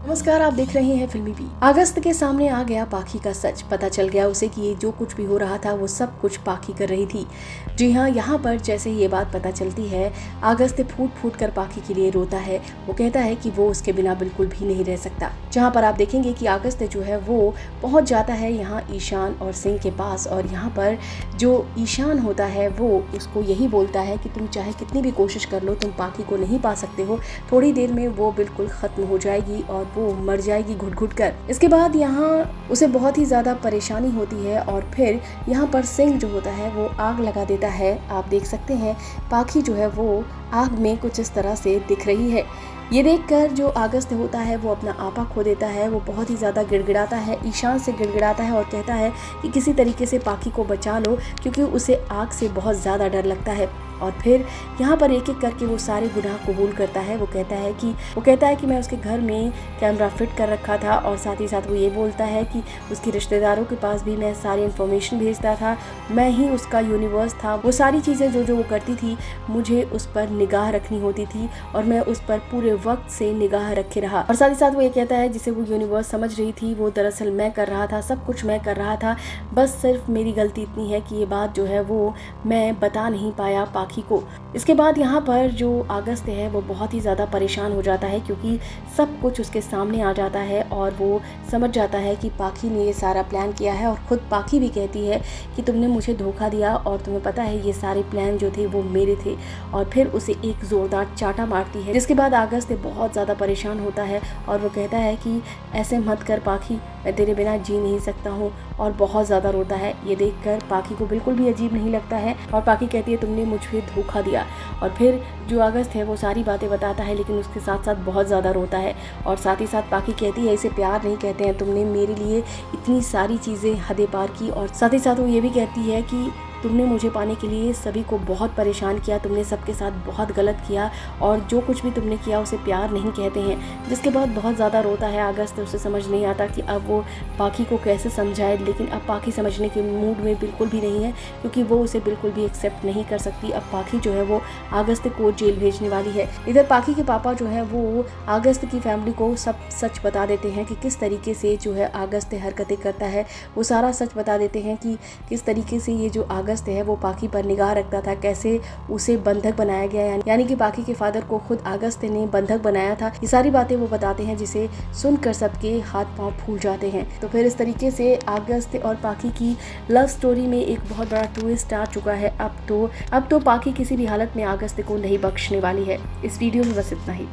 नमस्कार, आप देख रहे हैं फिल्मी बी। अगस्त के सामने आ गया पाखी का सच। पता चल गया उसे कि ये जो कुछ भी हो रहा था वो सब कुछ पाखी कर रही थी। जी हाँ, यहाँ पर जैसे ये बात पता चलती है, अगस्त फूट फूट कर पाखी के लिए रोता है। वो कहता है कि वो उसके बिना बिल्कुल भी नहीं रह सकता। जहाँ पर आप देखेंगे कि अगस्त जो है वो पहुँच जाता है यहाँ ईशान और सिंह के पास, और यहाँ पर जो ईशान होता है वो उसको यही बोलता है कि तुम चाहे कितनी भी कोशिश कर लो, तुम पाखी को नहीं पा सकते हो। थोड़ी देर में वो बिल्कुल खत्म हो जाएगी और वो मर जाएगी घुट घुट कर। इसके बाद यहाँ उसे बहुत ही ज्यादा परेशानी होती है और फिर यहाँ पर सिंह जो होता है वो आग लगा देता है। आप देख सकते हैं पाखी जो है वो आग में कुछ इस तरह से दिख रही है। ये देखकर जो अगस्त होता है वो अपना आपा खो देता है। वो बहुत ही ज़्यादा गिड़गिड़ाता है, ईशान से गिड़गिड़ाता है और कहता है कि किसी तरीके से पाखी को बचा लो, क्योंकि उसे आग से बहुत ज़्यादा डर लगता है। और फिर यहाँ पर एक एक करके वो सारे गुनाह कबूल करता है। वो कहता है कि मैं उसके घर में कैमरा फिट कर रखा था, और साथ ही साथ वो ये बोलता है कि उसके रिश्तेदारों के पास भी मैं सारी इन्फॉर्मेशन भेजता था, मैं ही उसका यूनिवर्स था। वो सारी चीज़ें जो वो करती थी, मुझे उस पर निगाह रखनी होती थी और मैं उस पर पूरे वक्त से निगाह रखे रहा। और साथ ही साथ वो ये कहता है जिसे वो यूनिवर्स समझ रही थी वो दरअसल मैं कर रहा था, सब कुछ मैं कर रहा था। बस सिर्फ मेरी गलती इतनी है कि ये बात जो है वो मैं बता नहीं पाया पाखी को। इसके बाद यहाँ पर जो अगस्त है वो बहुत ही ज़्यादा परेशान हो जाता है, क्योंकि सब कुछ उसके सामने आ जाता है और वो समझ जाता है कि पाखी ने ये सारा प्लान किया है। और ख़ुद पाखी भी कहती है कि तुमने मुझे धोखा दिया और तुम्हें पता है ये सारे प्लान जो थे वो मेरे थे। और फिर उसे एक ज़ोरदार चाटा मारती है, जिसके बाद अगस्त बहुत ज़्यादा परेशान होता है और वो कहता है कि ऐसे मत कर पाखी, मैं तेरे बिना जी नहीं सकता हूँ, और बहुत ज़्यादा रोता है। ये देखकर पाखी को बिल्कुल भी अजीब नहीं लगता है और पाखी कहती है तुमने मुझे धोखा दिया। और फिर जो अगस्त है वो सारी बातें बताता है, लेकिन उसके साथ साथ बहुत ज़्यादा रोता है। और साथ ही साथ पाखी कहती है इसे प्यार नहीं कहते हैं, तुमने मेरे लिए इतनी सारी चीज़ें हदें पार की। और साथ ही साथ वो ये भी कहती है कि तुमने मुझे पाने के लिए सभी को बहुत परेशान किया, तुमने सबके साथ बहुत गलत किया, और जो कुछ भी तुमने किया उसे प्यार नहीं कहते हैं। जिसके बाद बहुत ज़्यादा रोता है अगस्त। उसे समझ नहीं आता कि अब वो पाखी को कैसे समझाए, लेकिन अब पाखी समझने के मूड में बिल्कुल भी नहीं है, क्योंकि वो उसे बिल्कुल भी एक्सेप्ट नहीं कर सकती। अब पाखी जो है वो अगस्त को जेल भेजने वाली है। इधर पाखी के पापा जो है वो अगस्त की फैमिली को सब सच बता देते हैं कि किस तरीके से जो है अगस्त हरकतें करता है। वो सारा सच बता देते हैं कि किस तरीके से ये जो अगस्त है वो पाखी पर निगाह रखता था, कैसे उसे बंधक बनाया गया, यानी कि पाखी के फादर को खुद अगस्त ने बंधक बनाया था। ये सारी बातें वो बताते हैं, जिसे सुनकर सबके हाथ पांव फूल जाते हैं। तो फिर इस तरीके से अगस्त और पाखी की लव स्टोरी में एक बहुत बड़ा ट्विस्ट आ चुका है। अब तो पाखी किसी भी हालत में अगस्त को नहीं बख्शने वाली है। इस वीडियो में बस इतना ही।